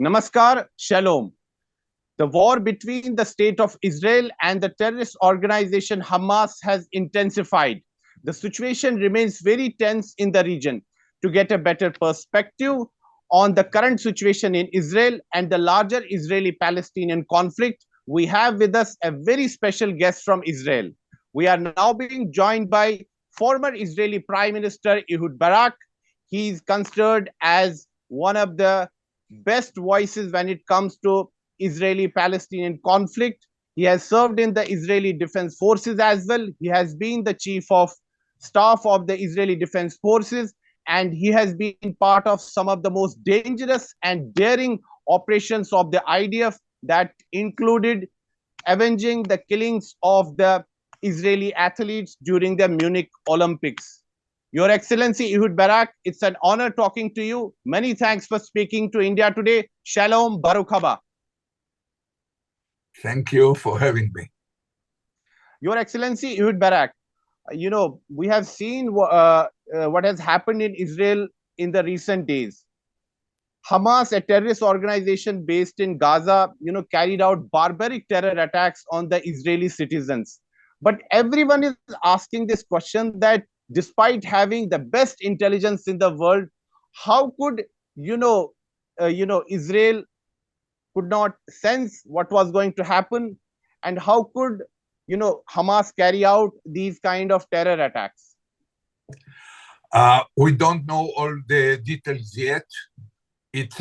Namaskar, Shalom. The war between the state of Israel and the terrorist organization Hamas has intensified. The situation remains very tense in the region. To get a better perspective on the current situation in Israel and the larger Israeli Palestinian conflict, we have with us a very special guest from Israel. We are now being joined by former Israeli Prime Minister Ehud Barak. He is considered as one of the best voices when it comes to Israeli-Palestinian conflict. He has served in the Israeli Defense Forces as well. He has been the chief of staff of the Israeli Defense Forces, and he has been part of some of the most dangerous and daring operations of the IDF that included avenging the killings of the Israeli athletes during the Munich Olympics. Your Excellency Ehud Barak, it's an honor talking to you. Many thanks for speaking to India today. Shalom, Baruch haba. Thank you for having me. Your Excellency Ehud Barak, we have seen what has happened in Israel in the recent days. Hamas, a terrorist organization based in Gaza, carried out barbaric terror attacks on the Israeli citizens. But everyone is asking this question that despite having the best intelligence in the world, how could Israel could not sense what was going to happen, and how could Hamas carry out these kind of terror attacks? We don't know all the details yet. It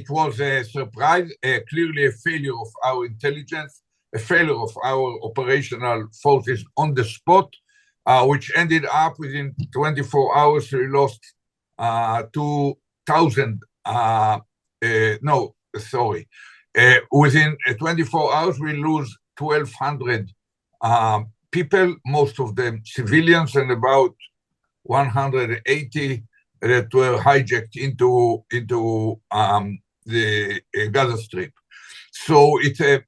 was a surprise, clearly a failure of our intelligence, a failure of our operational forces on the spot, which ended up within 24 hours. We lost 2,000. Within 24 hours, we lose 1,200 people, most of them civilians, and about 180 that were hijacked into the Gaza Strip. So it's a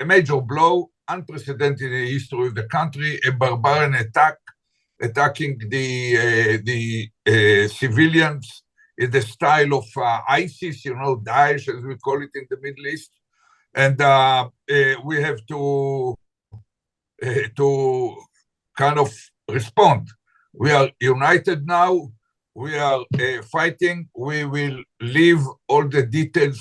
major blow, unprecedented in the history of the country, a barbarian attack, attacking the civilians in the style of ISIS, Daesh, as we call it in the Middle East. And we have to kind of respond. We are united now. We are fighting. We will leave all the details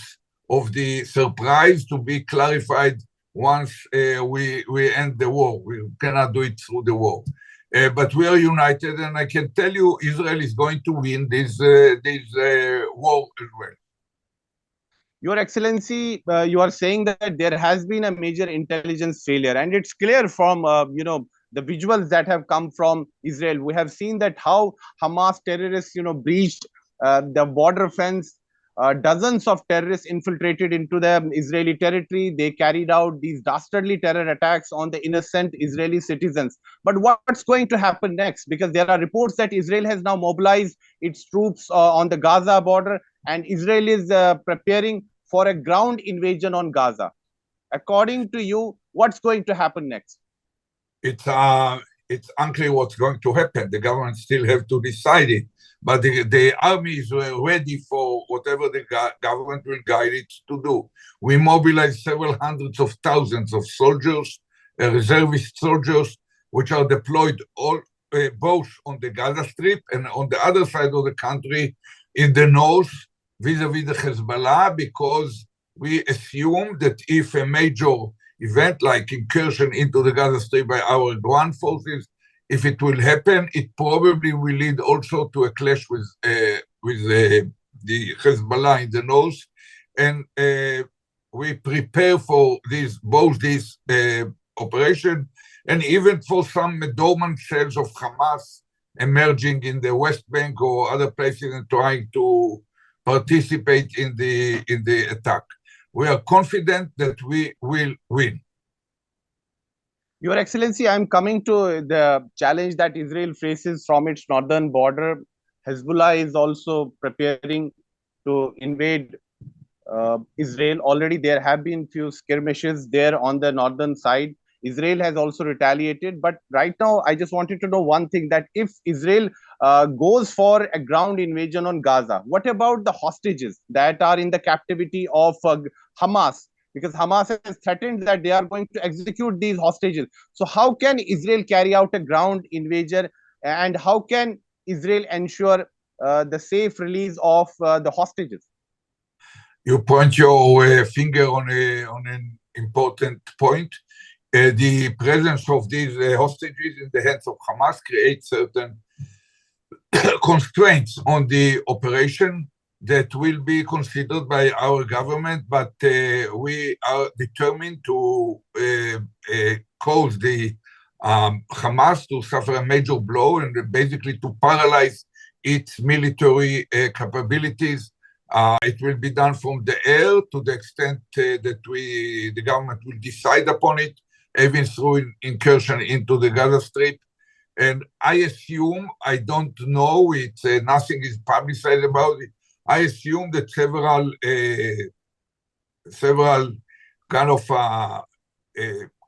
of the surprise to be clarified once we end the war. We cannot do it through the war. But we are united, and I can tell you Israel is going to win this war as well. Your Excellency, you are saying that there has been a major intelligence failure, and it's clear from the visuals that have come from Israel. We have seen that how Hamas terrorists breached the border fence. Dozens of terrorists infiltrated into the Israeli territory. They carried out these dastardly terror attacks on the innocent Israeli citizens. But what's going to happen next? Because there are reports that Israel has now mobilized its troops on the Gaza border, and Israel is preparing for a ground invasion on Gaza. According to you, what's going to happen next? It's unclear what's going to happen. The government still have to decide it. But the army is ready for whatever the government will guide it to do. We mobilize several hundreds of thousands of soldiers, reservist soldiers, which are deployed both on the Gaza Strip and on the other side of the country in the north, vis-a-vis the Hezbollah, because we assume that if a major event like incursion into the Gaza Strip by our ground forces, if it will happen, it probably will lead also to a clash with the Hezbollah in the north, and we prepare for both these operation, and even for some dormant cells of Hamas emerging in the West Bank or other places and trying to participate in the attack. We are confident that we will win. Your Excellency, I'm coming to the challenge that Israel faces from its northern border. Hezbollah is also preparing to invade Israel. Already there have been few skirmishes there on the northern side. Israel has also retaliated. But right now, I just wanted to know one thing, that if Israel goes for a ground invasion on Gaza, what about the hostages that are in the captivity of Hamas? Because Hamas has threatened that they are going to execute these hostages. So how can Israel carry out a ground invasion, and how can Israel ensure the safe release of the hostages? You point your finger on an important point. The presence of these hostages in the hands of Hamas creates certain constraints on the operation that will be considered by our government, but we are determined to cause the Hamas to suffer a major blow and basically to paralyze its military capabilities. It will be done from the air to the extent that the government will decide upon it, even through incursion into the Gaza Strip. And I assume, I don't know, nothing is publicized about it. I assume that several kind of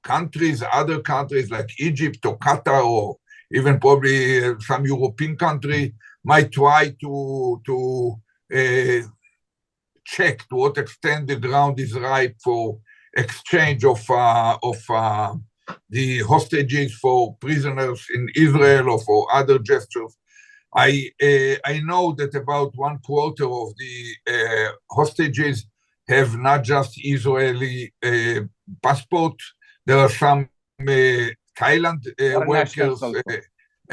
countries, other countries like Egypt or Qatar, or even probably some European country, might try to check to what extent the ground is ripe for exchange of the hostages for prisoners in Israel or for other gestures. I know that about 1/4 of the hostages have not just Israeli passport. There are some Thailand workers,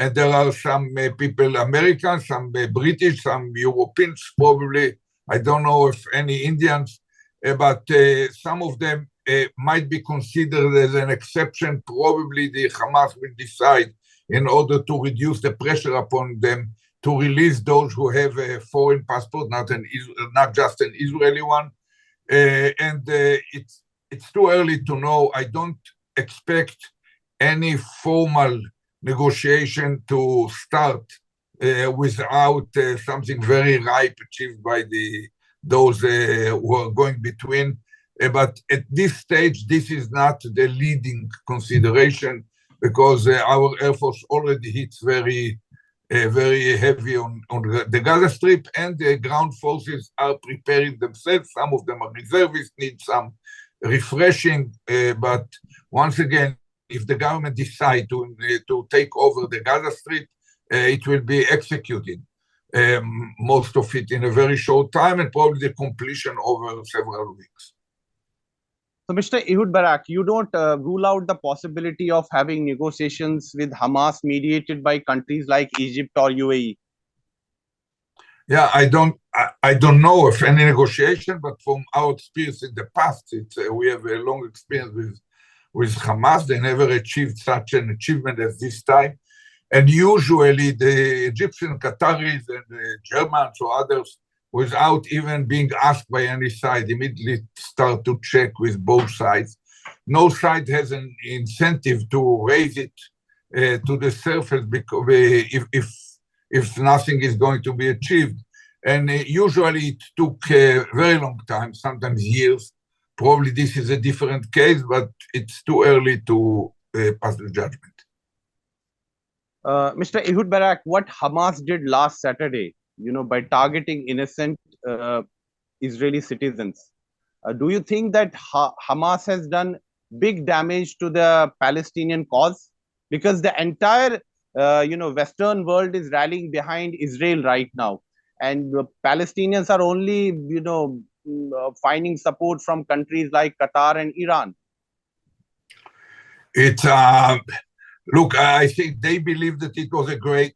and there are some people Americans, some British, some Europeans probably. I don't know if any Indians, but some of them might be considered as an exception. Probably the Hamas will decide, in order to reduce the pressure upon them, to release those who have a foreign passport, not just an Israeli one. And it's too early to know. I don't expect any formal negotiation to start without something very ripe achieved by those who are going between. But at this stage, this is not the leading consideration, because our Air Force already hits very heavy on the Gaza Strip, and the ground forces are preparing themselves. Some of them are reservists, need some refreshing. But once again, if the government decides to take over the Gaza Strip, it will be executed, most of it in a very short time, and probably the completion over several weeks. So, Mr. Ehud Barak, you don't rule out the possibility of having negotiations with Hamas mediated by countries like Egypt or UAE? Yeah, I don't know of any negotiation, but from our experience in the past, we have a long experience with Hamas. They never achieved such an achievement as this time. And usually the Egyptians, Qataris, and the Germans or others, without even being asked by any side, immediately start to check with both sides. No side has an incentive to raise it to the surface, because if nothing is going to be achieved. And usually it took a very long time, sometimes years. Probably this is a different case, but it's too early to pass the judgment. Mr. Ehud Barak, what Hamas did last Saturday, by targeting innocent Israeli citizens, do you think that Hamas has done big damage to the Palestinian cause? Because the entire, Western world is rallying behind Israel right now, and the Palestinians are only, finding support from countries like Qatar and Iran. Look, I think they believe that it was a great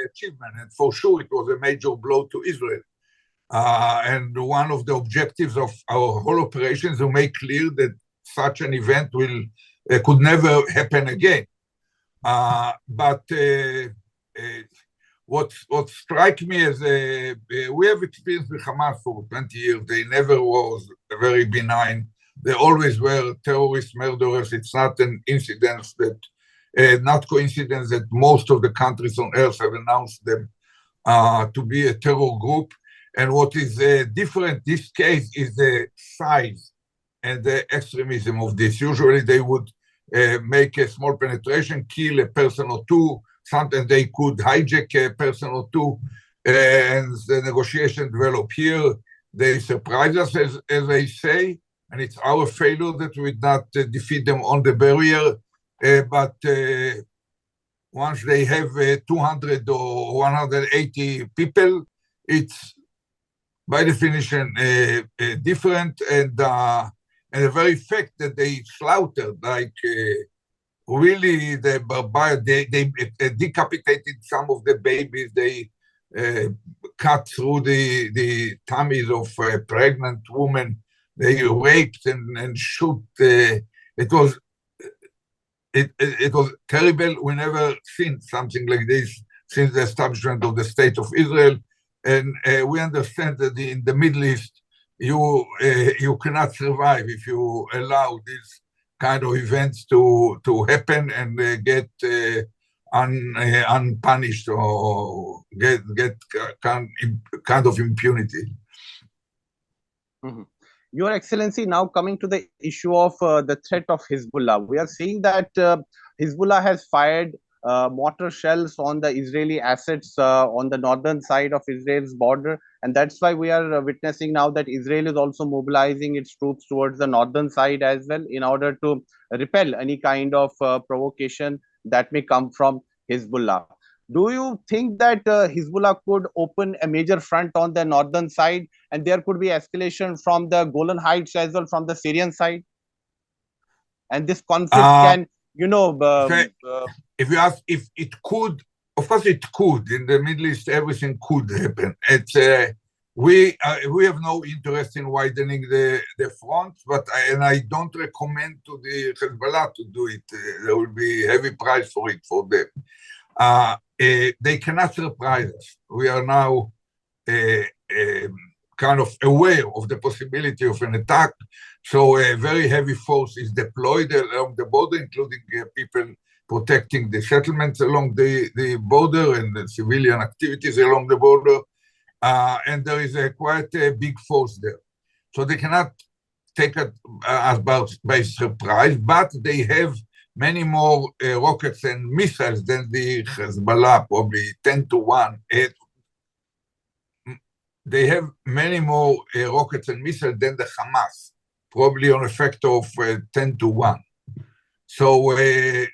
achievement, and for sure it was a major blow to Israel. And one of the objectives of our whole operation is to make clear that such an event could never happen again. But what strikes me as we have experience with Hamas for 20 years. They never was very benign. They always were terrorist murderers. It's not an incident not coincidence that most of the countries on earth have announced them to be a terror group. And what is different this case is the size and the extremism of this. Usually they would make a small penetration, kill a person or two. Sometimes they could hijack a person or two, and the negotiation develop here. They surprise us, as they say, and it's our failure that we did not defeat them on the barrier. But once they have 200 or 180 people, it's by definition different, and the very fact that they slaughtered, like really the barbarian, they decapitated some of the babies, they cut through the tummies of pregnant women, they raped and shoot. It was terrible. We never seen something like this since the establishment of the State of Israel. And we understand that in the Middle East, you cannot survive if you allow these kind of events to happen and get unpunished or get kind of impunity. Mm-hmm. Your Excellency, now coming to the issue of the threat of Hezbollah, we are seeing that Hezbollah has fired mortar shells on the Israeli assets on the northern side of Israel's border, and that's why we are witnessing now that Israel is also mobilizing its troops towards the northern side as well in order to repel any kind of provocation that may come from Hezbollah. Do you think that Hezbollah could open a major front on the northern side, and there could be escalation from the Golan Heights as well from the Syrian side? And this conflict can, if you ask if it could, of course it could. In the Middle East, everything could happen. It's we have no interest in widening the front, but I don't recommend to the Hezbollah to do it. There will be heavy price for it for them. They cannot surprise us. We are now kind of aware of the possibility of an attack. So a very heavy force is deployed along the border, including people protecting the settlements along the border and the civilian activities along the border. And there is quite a big force there. So they cannot take us by surprise, but they have many more rockets and missiles than the Hezbollah, probably 10 to 1. They have many more rockets and missiles than the Hamas, probably on a factor of 10 to 1. So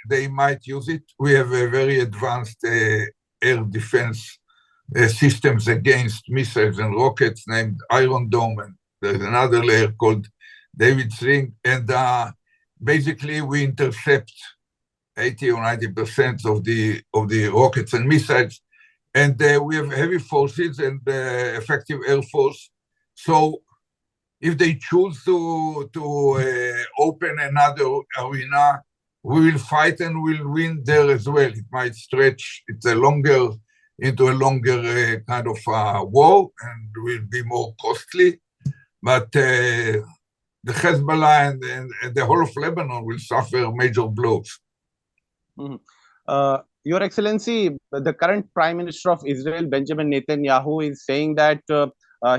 they might use it. We have a very advanced air defense systems against missiles and rockets named Iron Dome, and there's another layer called David Sling, and basically we intercept 80 or 90% of the rockets and missiles, and we have heavy forces and effective air force. So if they choose to open another arena, we will fight and we'll win there as well. It might stretch into a longer kind of war and will be more costly, but the Hezbollah and the whole of Lebanon will suffer major blows. Mm-hmm. Your Excellency, the current Prime Minister of Israel, Benjamin Netanyahu, is saying that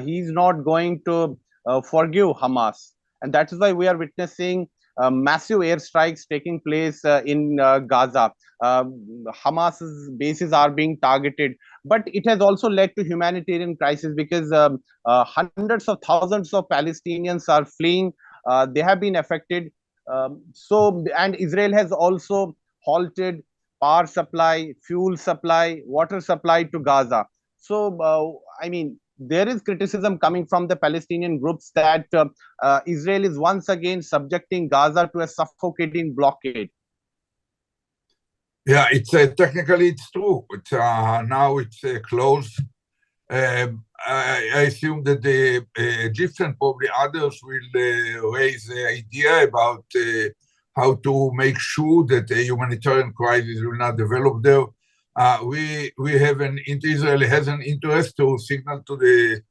he's not going to forgive Hamas. And that is why we are witnessing massive airstrikes taking place in Gaza. Hamas's bases are being targeted, but it has also led to humanitarian crisis because hundreds of thousands of Palestinians are fleeing. They have been affected. And Israel has also halted power supply, fuel supply, water supply to Gaza. So, I mean, there is criticism coming from the Palestinian groups that Israel is once again subjecting Gaza to a suffocating blockade. Yeah, it's technically it's true. It's now it's closed. I assume that the Egyptians, probably others, will raise the idea about how to make sure that a humanitarian crisis will not develop there. We have Israel has an interest to signal to the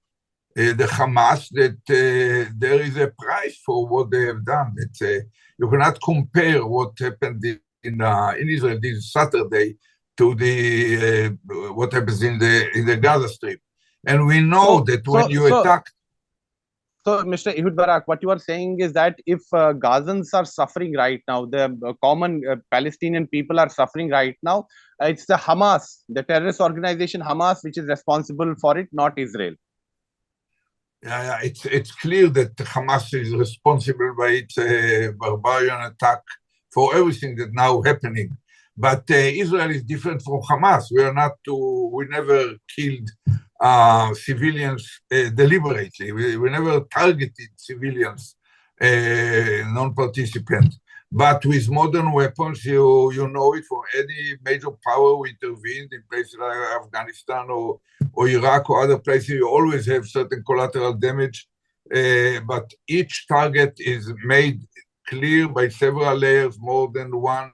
Hamas that there is a price for what they have done. That you cannot compare what happened in Israel this Saturday to the what happens in the Gaza Strip. And we know that when you attack. So, Mr. Ehud Barak, what you are saying is that if Gazans are suffering right now, the common Palestinian people are suffering right now, it's the Hamas, the terrorist organization Hamas, which is responsible for it, not Israel. Yeah, it's clear that Hamas is responsible by its barbarian attack for everything that now happening. But Israel is different from Hamas. We never killed civilians deliberately. We never targeted civilians, non-participants. But with modern weapons, you know it, from any major power who intervened in places like Afghanistan or Iraq or other places, you always have certain collateral damage. But each target is made clear by several layers, more than one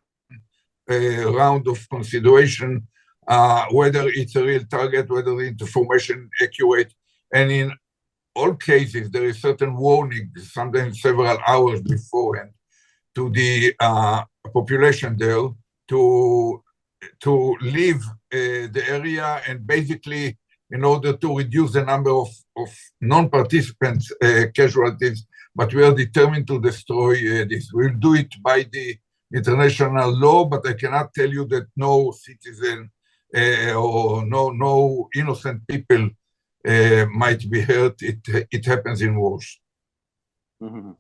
round of consideration, whether it's a real target, whether the information accurate. And in all cases, there is certain warning, sometimes several hours beforehand, to the population there to leave the area, and basically in order to reduce the number of non-participants casualties, but we are determined to destroy this. We'll do it by the international law, but I cannot tell you that no citizen or no innocent people might be hurt. It happens in wars. Mm-hmm.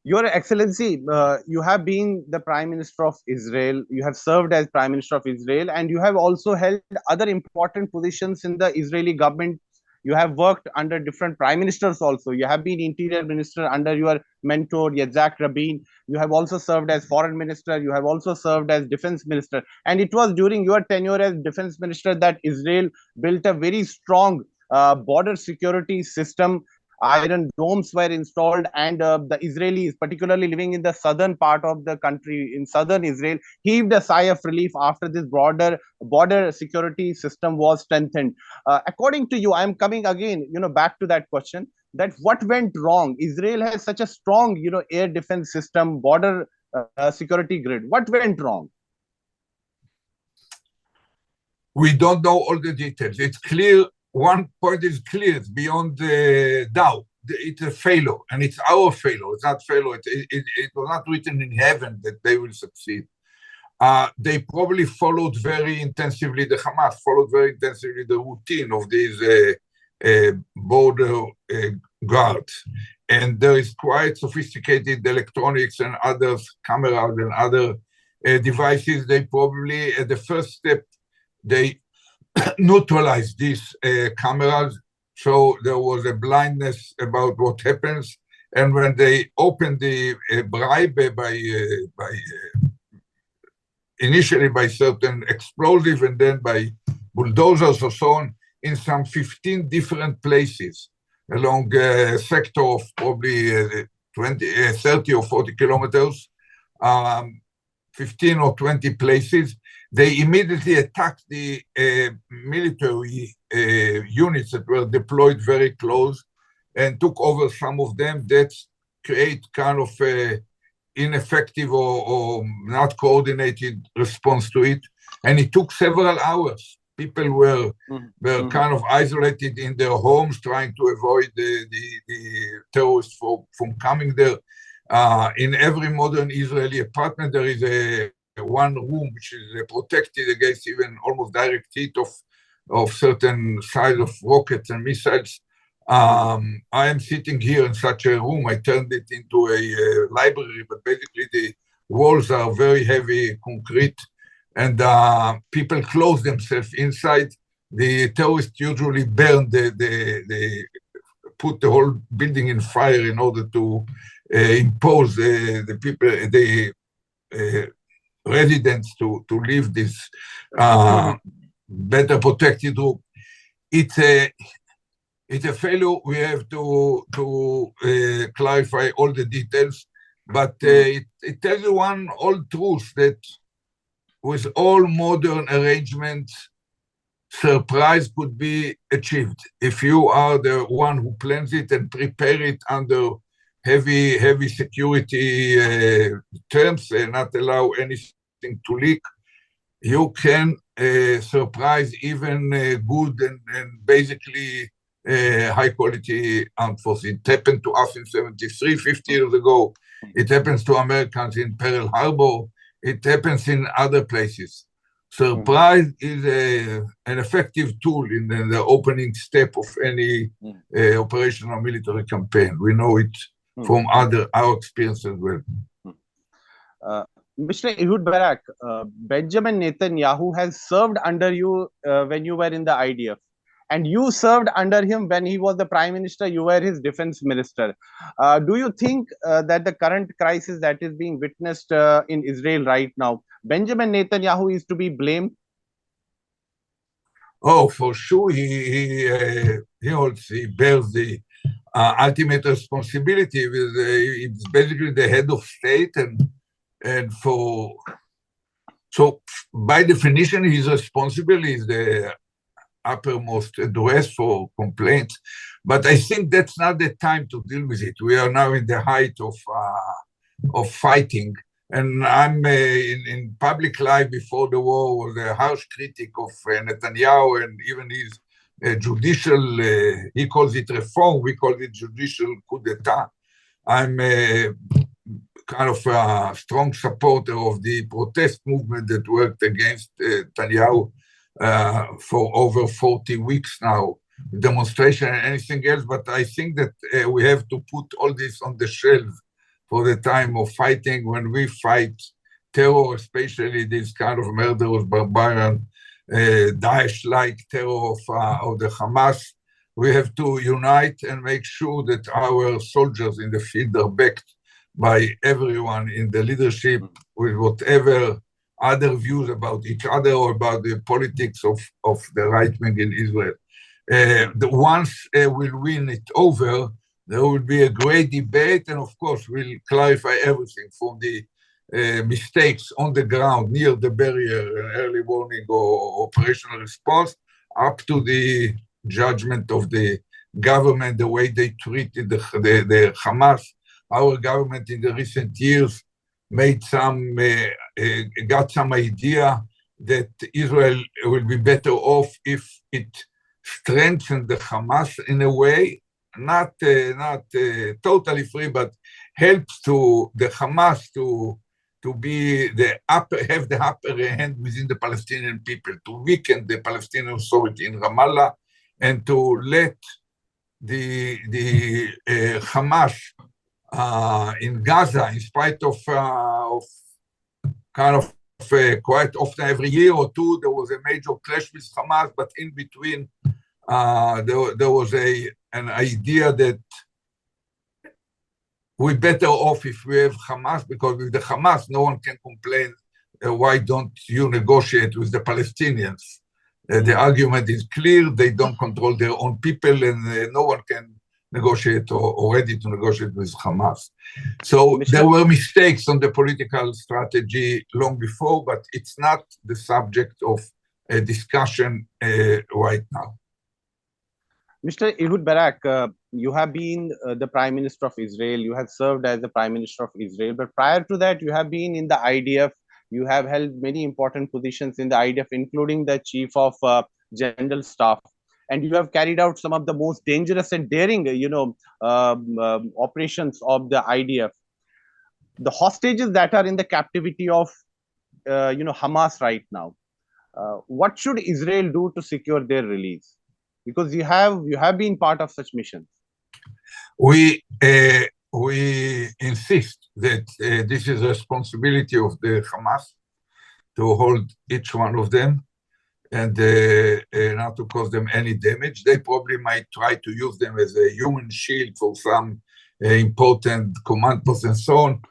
Your Excellency, you have been the Prime Minister of Israel, you have served as Prime Minister of Israel, and you have also held other important positions in the Israeli government. You have worked under different prime ministers also. You have been Interior Minister under your mentor, Yitzhak Rabin. You have also served as Foreign Minister. You have also served as Defense Minister. And it was during your tenure as Defense Minister that Israel built a very strong border security system. Iron domes were installed, and the Israelis, particularly living in the southern part of the country, in southern Israel, heaved a sigh of relief after this broader border security system was strengthened. According to you, I am coming again, back to that question, that what went wrong? Israel has such a strong, air defense system, border security grid. What went wrong? We don't know all the details. It's clear. One point is clear, it's beyond doubt. It's a failure, and it's our failure. It's not failure. It was not written in heaven that they will succeed. They probably followed very intensively, the Hamas followed very intensively the routine of these border guards. And there is quite sophisticated electronics and other cameras and other devices. They probably, at the first step, they neutralize these cameras, so there was a blindness about what happens. And when they opened the bribe initially by certain explosive and then by bulldozers or so on, in some 15 different places along a sector of probably 30 or 40 kilometers, 15 or 20 places, they immediately attacked the military units that were deployed very close and took over some of them. That create kind of ineffective or not coordinated response to it. And it took several hours. People were kind of isolated in their homes, trying to avoid the terrorists from coming there. In every modern Israeli apartment, there is one room which is protected against even almost direct hit of certain size of rockets and missiles. I am sitting here in such a room. I turned it into a library, but basically the walls are very heavy concrete, and people close themselves inside. The terrorists usually burn they put the whole building in fire in order to impose the people, the residents to leave this better protected room. It's a failure. We have to clarify all the details, but it tells you one old truth, that with all modern arrangements, surprise could be achieved if you are the one who plans it and prepare it under heavy security terms and not allow anything to leak. You can surprise even good and basically high-quality armed forces. It happened to us in 73, 50 years ago. It happens to Americans in Pearl Harbor. It happens in other places. Surprise is an effective tool in the opening step of any operational military campaign. We know it from our experience as well. Mr. Ehud Barak, Benjamin Netanyahu has served under you when you were in the IDF, and you served under him when he was the prime minister. You were his defense minister. Do you think that the current crisis that is being witnessed in Israel right now, Benjamin Netanyahu is to be blamed? Oh, for sure, he bears the ultimate responsibility. He's basically the head of state, and so by definition, he's responsible. He's the uppermost address for complaints. But I think that's not the time to deal with it. We are now in the height of fighting. And I'm in public life before the war was a harsh critic of Netanyahu and even his judicial, he calls it reform, we call it judicial coup d'etat. I'm kind of a strong supporter of the protest movement that worked against Netanyahu for over 40 weeks now, demonstration and anything else. But I think that we have to put all this on the shelf for the time of fighting. When we fight terror, especially this kind of murderous, barbarian, Daesh-like terror of the Hamas, we have to unite and make sure that our soldiers in the field are backed by everyone in the leadership with whatever other views about each other or about the politics of the right wing in Israel. Once we'll win it over, there will be a great debate, and of course, we'll clarify everything from the mistakes on the ground near the barrier, early warning or operational response, up to the judgment of the government, the way they treated the Hamas. Our government in the recent years made got some idea that Israel will be better off if it strengthened the Hamas in a way, not totally free, but helps to the Hamas to be have the upper hand within the Palestinian people, to weaken the Palestinian Authority in Ramallah, and to let the Hamas in Gaza, in spite of kind of quite often every year or two, there was a major clash with Hamas, but in between there was an idea that we're better off if we have Hamas, because with the Hamas, no one can complain, why don't you negotiate with the Palestinians? The argument is clear, they don't control their own people, and no one can negotiate or ready to negotiate with Hamas. So there were mistakes on the political strategy long before, but it's not the subject of a discussion right now. Mr. Ehud Barak, you have been the Prime Minister of Israel. You have served as the Prime Minister of Israel. But prior to that, you have been in the IDF. You have held many important positions in the IDF, including the Chief of General Staff. And you have carried out some of the most dangerous and daring, operations of the IDF. The hostages that are in the captivity of, Hamas right now, what should Israel do to secure their release? Because you have been part of such missions. We insist that this is a responsibility of the Hamas to hold each one of them and not to cause them any damage. They probably might try to use them as a human shield for some important command posts and so on.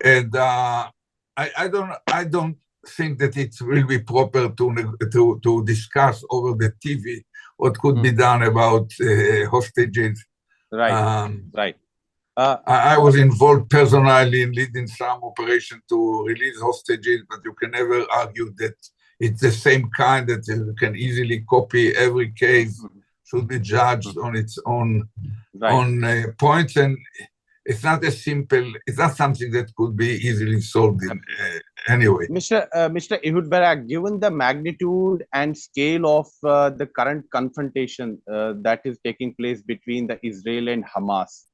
And I don't think that it will be proper to discuss over the TV what could be done about hostages. Right, right. I was involved personally in leading some operation to release hostages, but you can never argue that it's the same kind, that you can easily copy. Every case should be judged on its own points, and it's not as simple. It's not something that could be easily solved anyway. Mr. Ehud Barak, given the magnitude and scale of the current confrontation that is taking place between the Israel and Hamas,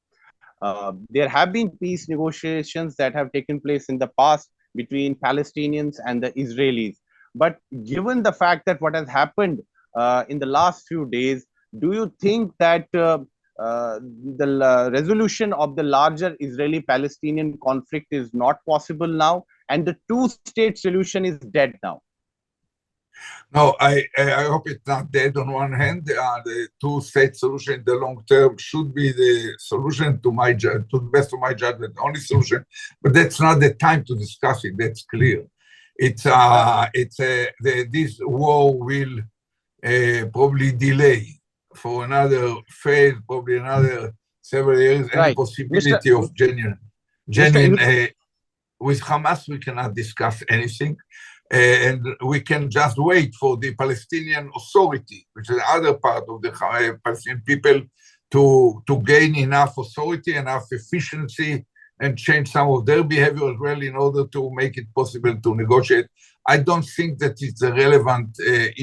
there have been peace negotiations that have taken place in the past between Palestinians and the Israelis. But given the fact that what has happened in the last few days, do you think that the resolution of the larger Israeli Palestinian conflict is not possible now? And the two-state solution is dead now? No, I hope it's not dead on one hand. The two-state solution in the long term should be the solution to the best of my judgment, the only solution. But that's not the time to discuss it. That's clear. This war will probably delay for another phase, probably another several years. Any Right. possibility of genuine. With Hamas, we cannot discuss anything. And we can just wait for the Palestinian Authority, which is the other part of the Palestinian people, to gain enough authority, enough efficiency, and change some of their behavior as well in order to make it possible to negotiate. I don't think that it's a relevant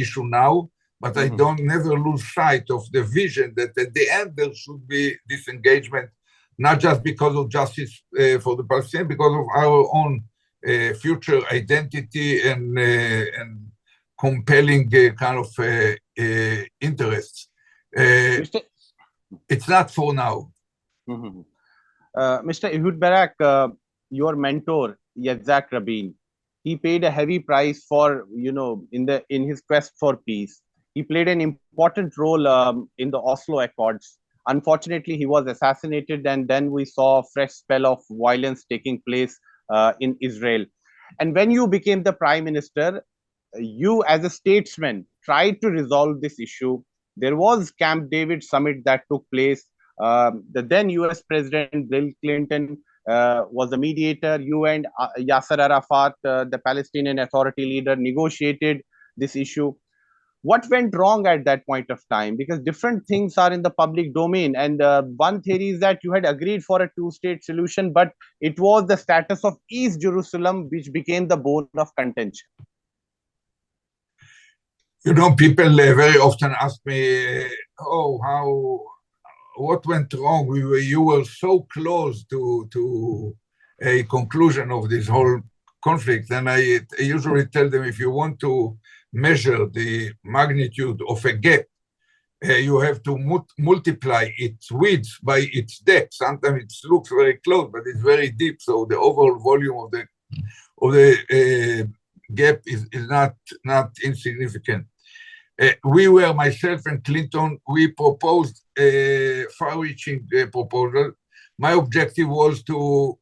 issue now, but I don't never lose sight of the vision that at the end there should be disengagement, not just because of justice for the Palestinians, because of our own future identity and compelling kind of interests. It's not for now. Mr. Ehud Barak, your mentor, Yitzhak Rabin, he paid a heavy price for, in his quest for peace. He played an important role in the Oslo Accords. Unfortunately, he was assassinated, and then we saw a fresh spell of violence taking place in Israel. And when you became the prime minister, you as a statesman tried to resolve this issue. There was Camp David summit that took place. The then US President Bill Clinton was the mediator. You and Yasser Arafat, the Palestinian Authority leader, negotiated this issue. What went wrong at that point of time? Because different things are in the public domain. And one theory is that you had agreed for a two-state solution, but it was the status of East Jerusalem which became the bone of contention. People very often ask me, what went wrong? You were so close to a conclusion of this whole conflict. And I usually tell them, if you want to measure the magnitude of a gap, you have to multiply its width by its depth. Sometimes it looks very close, but it's very deep. So the overall volume of the gap is not insignificant. We were, myself and Clinton, we proposed a far-reaching proposal. My objective was to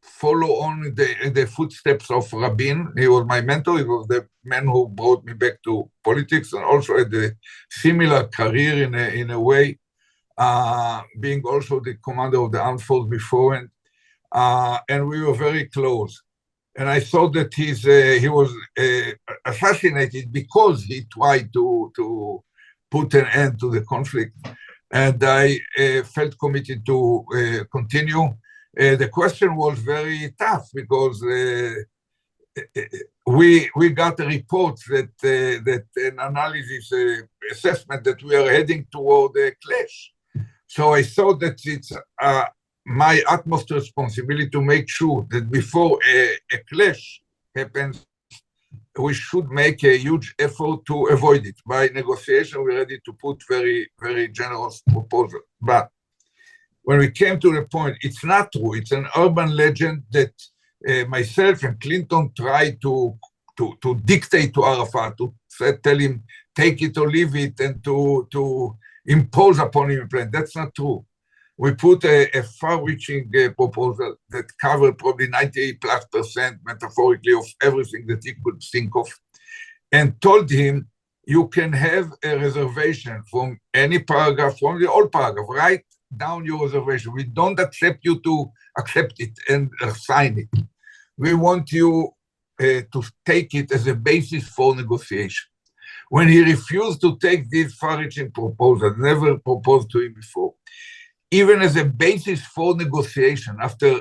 follow on the footsteps of Rabin. He was my mentor. He was the man who brought me back to politics, and also had a similar career in a way, being also the commander of the armed force beforehand. And we were very close. And I thought that he was assassinated because he tried to put an end to the conflict. And I felt committed to continue. The question was very tough because we got a report that an analysis assessment that we are heading toward a clash. So I thought that it's my utmost responsibility to make sure that before a clash happens, we should make a huge effort to avoid it. By negotiation, we're ready to put very, very generous proposal. But when we came to the point, it's not true. It's an urban legend that myself and Clinton tried to dictate to Arafat, to tell him, take it or leave it, and to impose upon him a plan. That's not true. We put a far-reaching proposal that covered probably 98+% metaphorically of everything that he could think of, and told him, you can have a reservation from any paragraph, from the old paragraph, write down your reservation. We don't accept you to accept it and sign it. We want you to take it as a basis for negotiation. When he refused to take this far-reaching proposal, never proposed to him before, even as a basis for negotiation, after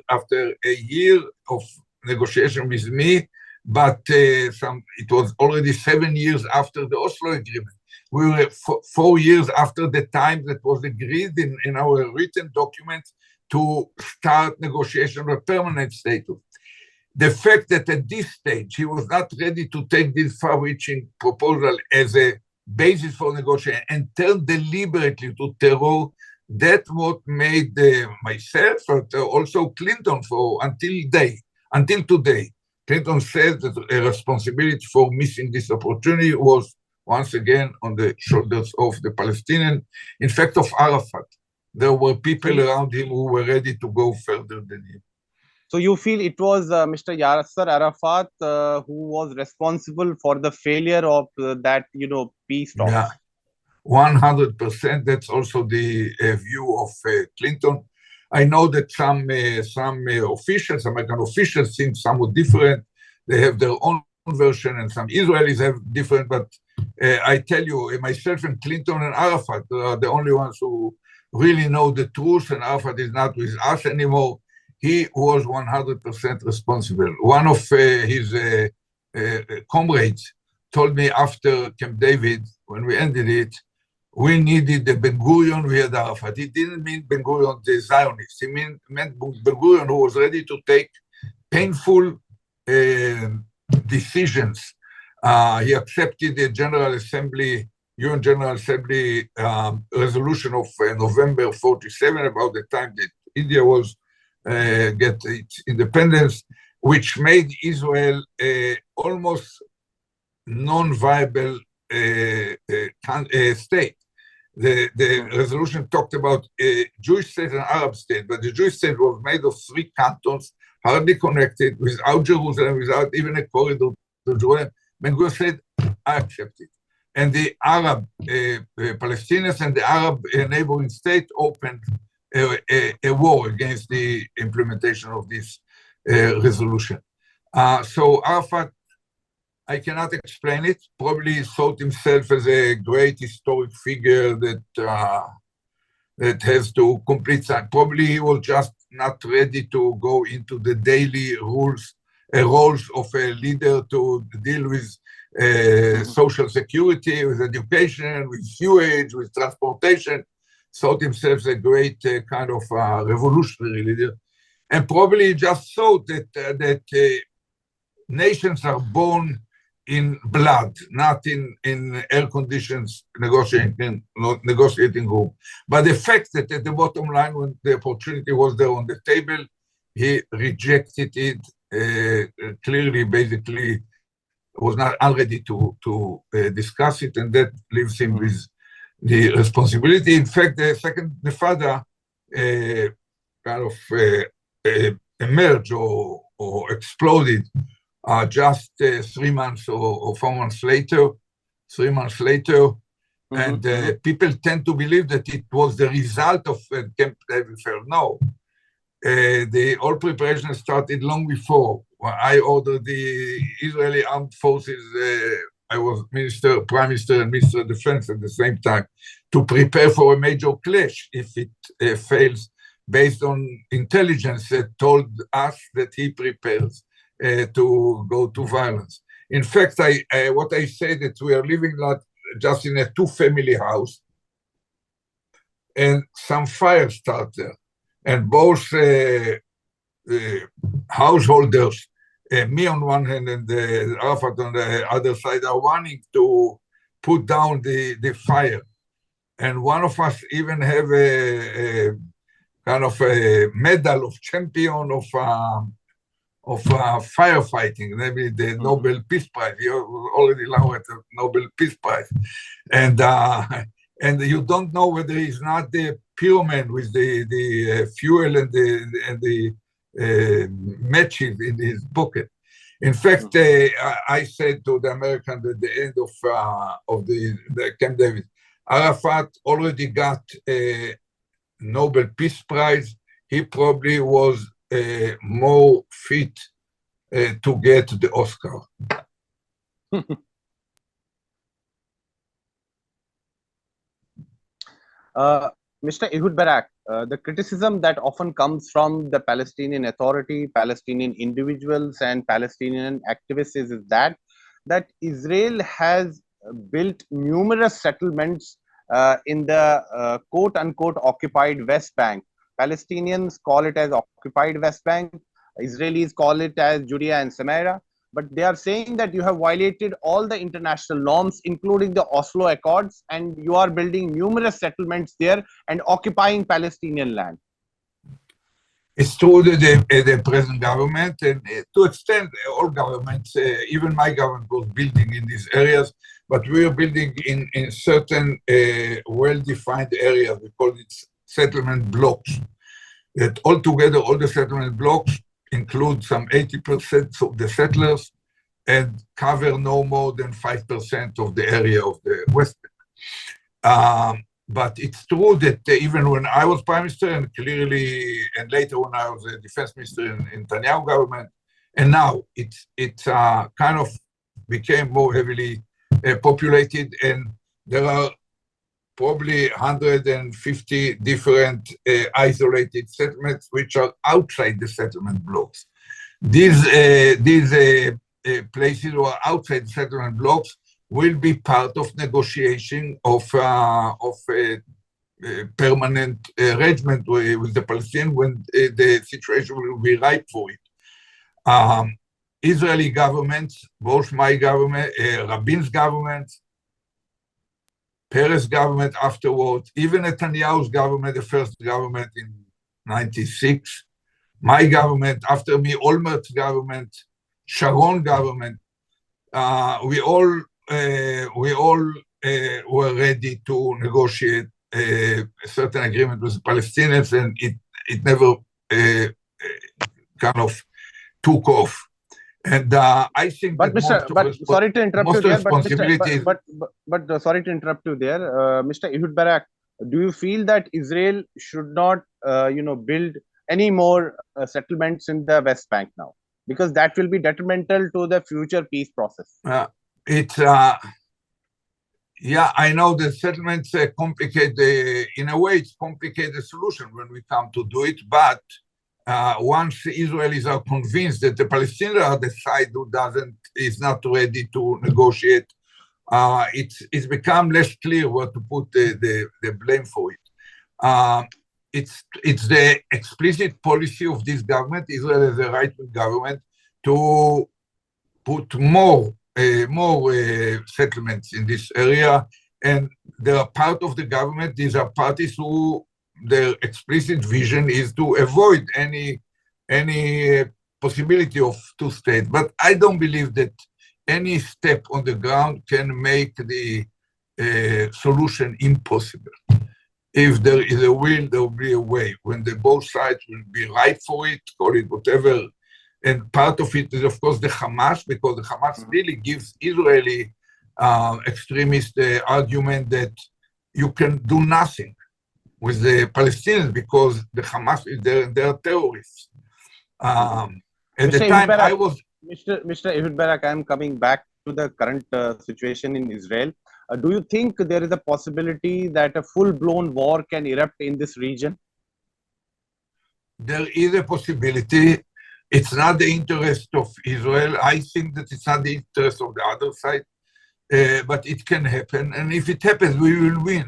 a year of negotiation with me, but it was already 7 years after the Oslo Agreement. We were 4 years after the time that was agreed in our written document to start negotiation of a permanent status. The fact that at this stage he was not ready to take this far-reaching proposal as a basis for negotiation and turn deliberately to terror, that's what made myself, but also Clinton, until today. Clinton said that a responsibility for missing this opportunity was once again on the shoulders of the Palestinian, in fact, of Arafat. There were people around him who were ready to go further than him. So you feel it was Mr. Yasser Arafat who was responsible for the failure of that, peace talks? Yeah, 100%. That's also the view of Clinton. I know that some officials, American officials, seem somewhat different. They have their own version, and some Israelis have different. But I tell you, myself and Clinton and Arafat are the only ones who really know the truth, and Arafat is not with us anymore. He was 100% responsible. One of his comrades told me after Camp David, when we ended it, we needed the Ben Gurion, we had Arafat. He didn't mean Ben Gurion, the Zionist. He meant Ben Gurion, who was ready to take painful decisions. He accepted the UN General Assembly resolution of November 47, about the time that India was get its independence, which made Israel almost non-viable state. The resolution talked about a Jewish state and Arab state, but the Jewish state was made of 3 cantons, hardly connected, without Jerusalem, without even a corridor to Jerusalem. Ben Gurion said, I accept it. And the Arab Palestinians and the Arab neighboring state opened a war against the implementation of this resolution. So Arafat, I cannot explain it, probably thought himself as a great historic figure that has to complete something. Probably he was just not ready to go into the daily roles of a leader to deal with social security, with education, with sewage, with transportation. Thought himself a great kind of revolutionary leader, and probably just thought that nations are born in blood, not in air conditions negotiating room. But the fact that at the bottom line, when the opportunity was there on the table, he rejected it clearly, basically was not ready to discuss it, and that leaves him with the responsibility. In fact, the second Nefada kind of emerged or exploded just 3 months or 4 months later, 3 months later. And people tend to believe that it was the result of Camp David Fair. No, the all preparations started long before. I ordered the Israeli armed forces, I was Prime Minister and Minister of Defense at the same time, to prepare for a major clash if it fails, based on intelligence that told us that he prepares to go to violence. In fact, what I say that we are living not just in a 2-family house, and some fire start there, and both householders, me on one hand and Arafat on the other side, are wanting to put down the fire. And one of us even have a kind of a medal of champion of firefighting, maybe the Nobel Peace Prize. He already laureate the Nobel Peace Prize. And you don't know whether he's not the pyroman with the fuel and the matches in his pocket. In fact, I said to the Americans at the end of the Camp David, Arafat already got a Nobel Peace Prize. He probably was more fit to get the Oscar. Mr. Ehud Barak, the criticism that often comes from the Palestinian Authority, Palestinian individuals, and Palestinian activists is that Israel has built numerous settlements in the quote unquote occupied West Bank. Palestinians call it as occupied West Bank. Israelis call it as Judea and Samaria. But they are saying that you have violated all the international norms, including the Oslo Accords, and you are building numerous settlements there and occupying Palestinian land. It's true that the present government, and to extent all governments, even my government was building in these areas, but we are building in certain well-defined areas. We call it settlement blocks. That altogether, all the settlement blocks include some 80% of the settlers and cover no more than 5% of the area of the West Bank. But it's true that even when I was prime minister, and clearly, and later when I was a defense minister in Netanyahu government, and now it's kind of became more heavily populated, and there are probably 150 different isolated settlements which are outside the settlement blocks. These places or outside settlement blocks will be part of negotiation of permanent arrangement with the Palestinians when the situation will be ripe for it. Israeli governments, both my government, Rabin's government, Peres government afterwards, even Netanyahu's government, the first government in '96, my government, after me, Olmert's government, Sharon government, we all were ready to negotiate a certain agreement with the Palestinians, and it never kind of took off. And I think but sorry to interrupt you there, sorry to interrupt you there, Mr. Ehud Barak, do you feel that Israel should not, build any more settlements in the West Bank now, because that will be detrimental to the future peace process? Yeah, I know the settlements complicate in a way, it's complicated the solution when we come to do it, but once the Israelis are convinced that the Palestinians are the side who is not ready to negotiate, it's become less clear where to put the blame for it. It's the explicit policy of this government, Israel as a right-wing government, to put more settlements in this area, and they are part of the government. These are parties who their explicit vision is to avoid any possibility of two states. But I don't believe that any step on the ground can make the solution impossible. If there is a will, there will be a way. When both sides will be right for it, call it whatever. And part of it is, of course, the Hamas, because the Hamas really gives Israeli extremist argument that you can do nothing with the Palestinians because the Hamas is they're terrorists. At the time, Barak, I was... Mr. Ehud Barak, I am coming back to the current situation in Israel. Do you think there is a possibility that a full-blown war can erupt in this region? There is a possibility. It's not the interest of Israel. I think that it's not the interest of the other side, but it can happen. And if it happens, we will win.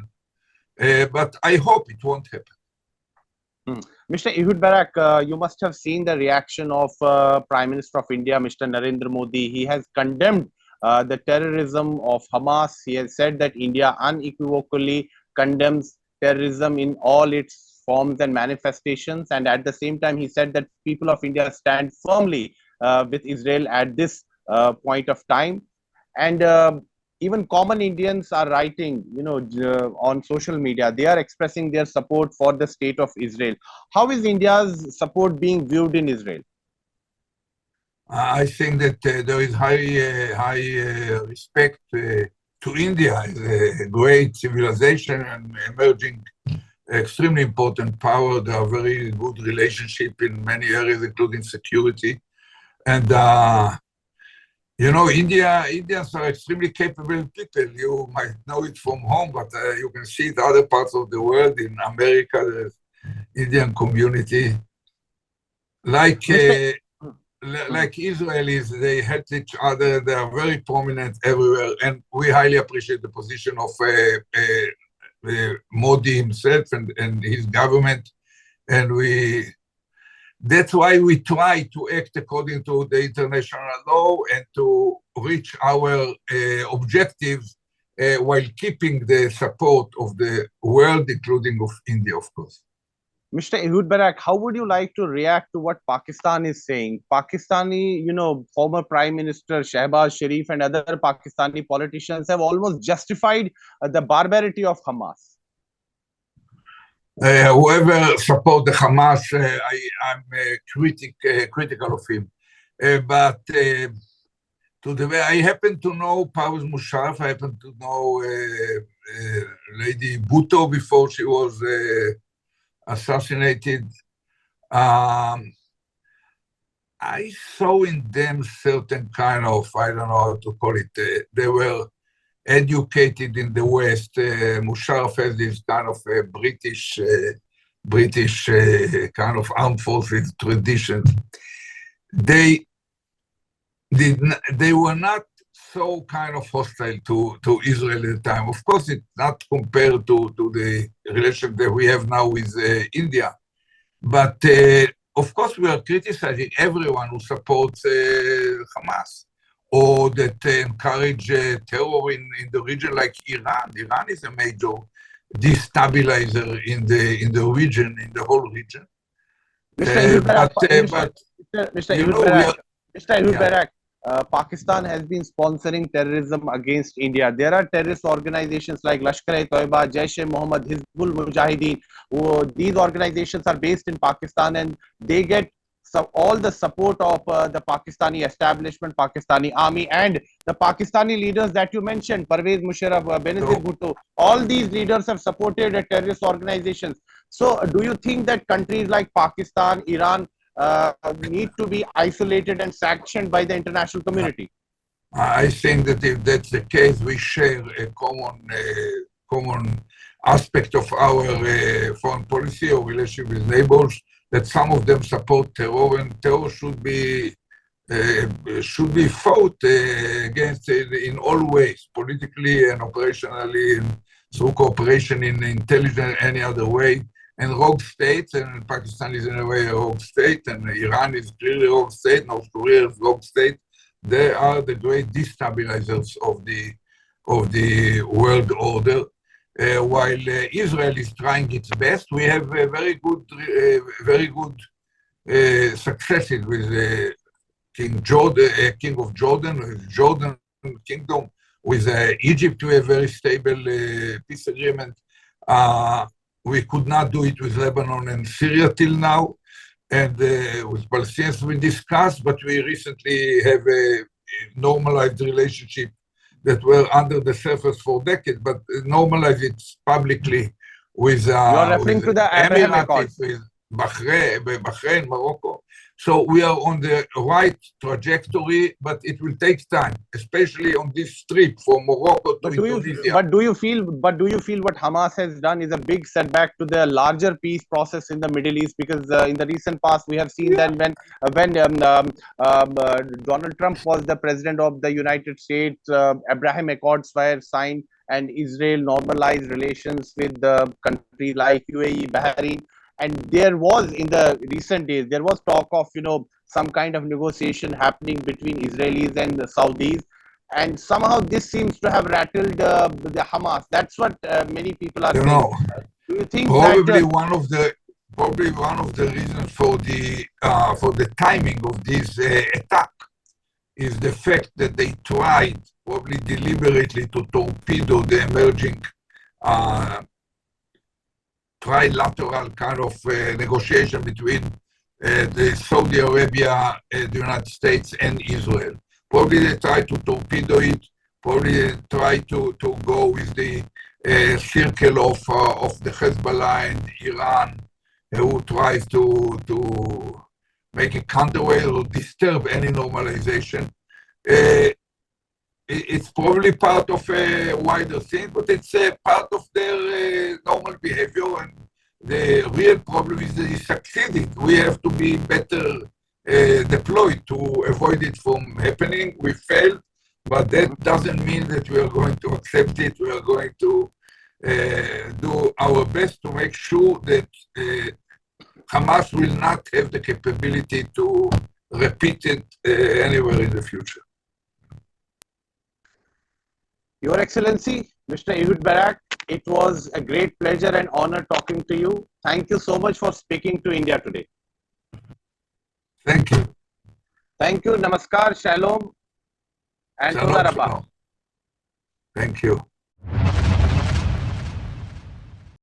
But I hope it won't happen. Mr. Ehud Barak, you must have seen the reaction of Prime Minister of India, Mr. Narendra Modi. He has condemned the terrorism of Hamas. He has said that India unequivocally condemns terrorism in all its forms and manifestations. And at the same time, he said that people of India stand firmly with Israel at this point of time. And even common Indians are writing, on social media. They are expressing their support for the state of Israel. How is India's support being viewed in Israel? I think that there is high respect to India as a great civilization and emerging extremely important power. There are very good relationship in many areas, including security. And You know, Indians are extremely capable people. You might know it from home, but you can see it other parts of the world. In America, there's Indian community. Like Mr. like Israelis, they help each other. They are very prominent everywhere, and we highly appreciate the position of Modi himself and his government. And that's why we try to act according to the international law and to reach our objectives while keeping the support of the world, including of India, of course. Mr. Ehud Barak, how would you like to react to what Pakistan is saying? Pakistani, former Prime Minister Shehbaz Sharif and other Pakistani politicians have almost justified the barbarity of Hamas. Whoever support the Hamas, I'm critical of him. But I happen to know Parvez Musharraf. I happen to know Lady Bhutto before she was assassinated. I saw in them certain kind of, I don't know how to call it, they were educated in the West. Musharraf has this kind of British kind of armed forces traditions. They were not so kind of hostile to Israel at the time. Of course, it's not compared to the relationship that we have now with India. But of course, we are criticizing everyone who supports Hamas or that encourage terror in the region, like Iran. Iran is a major destabilizer in the region, in the whole region. Mr. Ehud Barak, Pakistan has been sponsoring terrorism against India. There are terrorist organizations like Lashkar-e-Toiba, Jaish-e-Mohammed, Hizbul Mujahideen. These organizations are based in Pakistan and they get all the support of the Pakistani establishment, Pakistani army, and the Pakistani leaders that you mentioned, Parvez Musharraf, Benazir Bhutto. All these leaders have supported terrorist organizations. So, do you think that countries like Pakistan, Iran need to be isolated and sanctioned by the international community? I think that if that's the case, we share a common aspect of our foreign policy or relationship with neighbors, that some of them support terror, and terror should be fought against in all ways, politically and operationally, and through cooperation in intelligence, any other way. And rogue states, and Pakistan is in a way a rogue state, and Iran is clearly a rogue state, North Korea is a rogue state. They are the great destabilizers of the world order. While Israel is trying its best, we have very good successes with King of Jordan, with Jordan Kingdom, with Egypt. We have very stable peace agreement. We could not do it with Lebanon and Syria till now, and with Palestinians we discussed, but we recently have a normalized relationship that were under the surface for decades, but normalize it publicly with You're referring to the Abraham Accords, with Bahrain, Morocco. So we are on the right trajectory, but it will take time, especially on this strip from Morocco to Indonesia. But do you feel what Hamas has done is a big setback to the larger peace process in the Middle East? Because in the recent past, we have seen that when Donald Trump was the president of the United States, Abraham Accords were signed, and Israel normalized relations with countries like UAE, Bahrain. And there was, in the recent days, there was talk of, some kind of negotiation happening between Israelis and the Saudis. And somehow this seems to have rattled the Hamas. That's what many people are saying. Do you think probably one of the reasons for the timing of this attack is the fact that they tried, probably deliberately, to torpedo the emerging trilateral kind of negotiation between the Saudi Arabia, the United States, and Israel. Probably they try to torpedo it. Probably they try to go with the circle of the Hezbollah and Iran, who tries to make a counterweight or disturb any normalization. It's probably part of a wider thing, but it's a part of their normal behavior. And the real problem is that it's succeeding. We have to be better deployed to avoid it from happening. We failed, but that doesn't mean that we are going to accept it. We are going to do our best to make sure that Hamas will not have the capability to repeat it anywhere in the future. Your Excellency, Mr. Ehud Barak, it was a great pleasure and honor talking to you. Thank you so much for speaking to India today. Thank you. Thank you. Namaskar, Shalom, and Shalom, Toda Rabba. shalom. Thank you.